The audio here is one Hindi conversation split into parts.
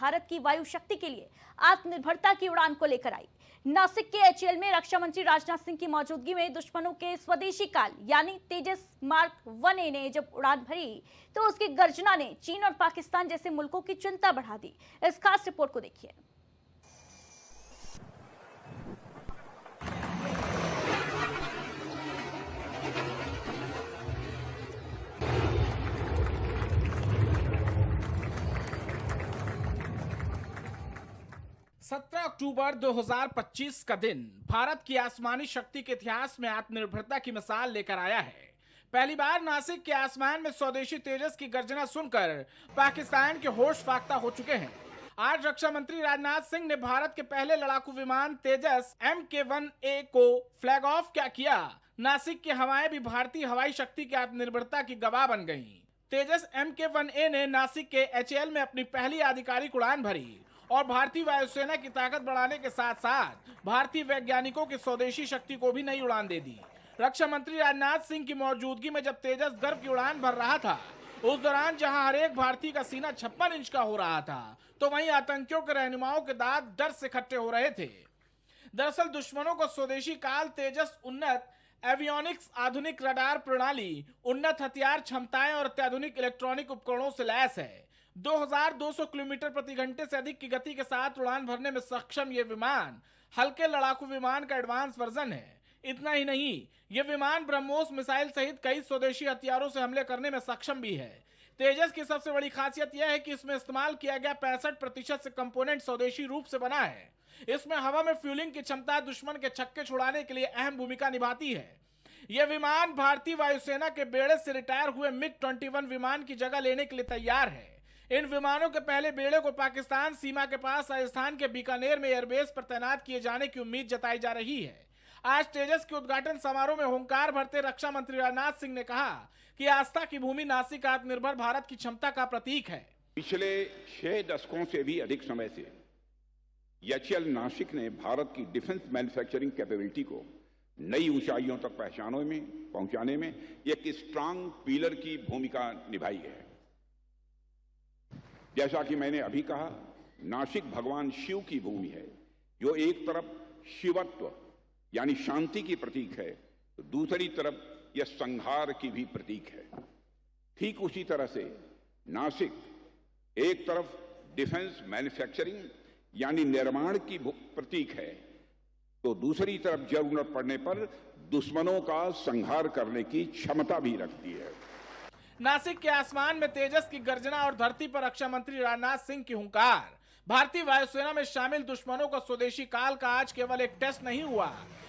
भारत की वायु शक्ति के लिए आत्मनिर्भरता की उड़ान को लेकर आई। नासिक के एचएएल में रक्षा मंत्री राजनाथ सिंह की मौजूदगी में दुश्मनों के स्वदेशी काल यानी तेजस मार्क 1A ने जब उड़ान भरी तो उसकी गर्जना ने चीन और पाकिस्तान जैसे मुल्कों की चिंता बढ़ा दी। इस खास रिपोर्ट को देखिए। 17 अक्टूबर 2025 का दिन भारत की आसमानी शक्ति के इतिहास में आत्मनिर्भरता की मिसाल लेकर आया है। पहली बार नासिक के आसमान में स्वदेशी तेजस की गर्जना सुनकर पाकिस्तान के होश फाख्ता हो चुके हैं। आज रक्षा मंत्री राजनाथ सिंह ने भारत के पहले लड़ाकू विमान तेजस MK1A को फ्लैग ऑफ क्या किया। नासिक की हवाएं भी भारतीय हवाई शक्ति की आत्मनिर्भरता की गवाह बन गईं। तेजस MK1A ने नासिक के एचएएल में अपनी पहली आधिकारिक उड़ान भरी और भारतीय वायुसेना की ताकत बढ़ाने के साथ साथ भारतीय वैज्ञानिकों की स्वदेशी शक्ति को भी नई उड़ान दे दी। रक्षा मंत्री राजनाथ सिंह की मौजूदगी में जब तेजस गर्व की उड़ान भर रहा था, उस दौरान जहां हर एक भारतीय का सीना 56 इंच का हो रहा था, तो वहीं आतंकियों के रहनुमाओं के दांत डर से खट्टे हो रहे थे। दरअसल दुश्मनों को स्वदेशी काल तेजस उन्नत एवियोनिक्स, आधुनिक रडार प्रणाली, उन्नत हथियार क्षमताएं और अत्याधुनिक इलेक्ट्रॉनिक उपकरणों से लैस है। 2200 किलोमीटर प्रति घंटे से अधिक की गति के साथ उड़ान भरने में सक्षम ये विमान हल्के लड़ाकू विमान का एडवांस वर्जन है। इतना ही नहीं, ये विमान ब्रह्मोस मिसाइल सहित कई स्वदेशी हथियारों से हमले करने में सक्षम भी है। तेजस की सबसे बड़ी खासियत यह है कि इसमें इस्तेमाल किया गया 65% से कंपोनेंट स्वदेशी रूप से बना है। इसमें हवा में फ्यूलिंग की क्षमता दुश्मन के छक्के छुड़ाने के लिए अहम भूमिका निभाती है। यह विमान भारतीय वायुसेना के बेड़े से रिटायर हुए MiG-21 विमान की जगह लेने के लिए तैयार है। इन विमानों के पहले बेड़े को पाकिस्तान सीमा के पास राजस्थान के बीकानेर में एयरबेस पर तैनात किए जाने की उम्मीद जताई जा रही है। आज तेजस के उद्घाटन समारोह में हुंकार भरते रक्षा मंत्री राजनाथ सिंह ने कहा कि आस्था की भूमि नासिक आत्मनिर्भर भारत की क्षमता का प्रतीक है। पिछले 6 दशकों से भी अधिक समय से एचएएल नासिक ने भारत की डिफेंस मैन्युफैक्चरिंग कैपेबिलिटी को नई ऊंचाइयों तक पहुंचाने में एक स्ट्रांग पिलर की भूमिका निभाई है। जैसा कि मैंने अभी कहा, नासिक भगवान शिव की भूमि है, जो एक तरफ शिवत्व यानी शांति की प्रतीक है, तो दूसरी तरफ यह संहार की भी प्रतीक है। ठीक उसी तरह से नासिक एक तरफ डिफेंस मैन्युफैक्चरिंग यानी निर्माण की प्रतीक है, तो दूसरी तरफ जरूरत पड़ने पर दुश्मनों का संहार करने की क्षमता भी रखती है। नासिक के आसमान में तेजस की गर्जना और धरती पर रक्षा मंत्री राजनाथ सिंह की हुंकार भारतीय वायुसेना में शामिल दुश्मनों का स्वदेशी काल का आज केवल एक टेस्ट नहीं हुआ,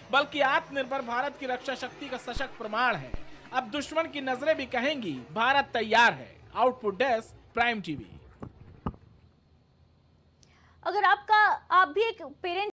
बल्कि आत्मनिर्भर भारत की रक्षा शक्ति का सशक्त प्रमाण है। अब दुश्मन की नजरें भी कहेंगी भारत तैयार है। Output desk, prime TV. अगर आप भी एक पेरेंट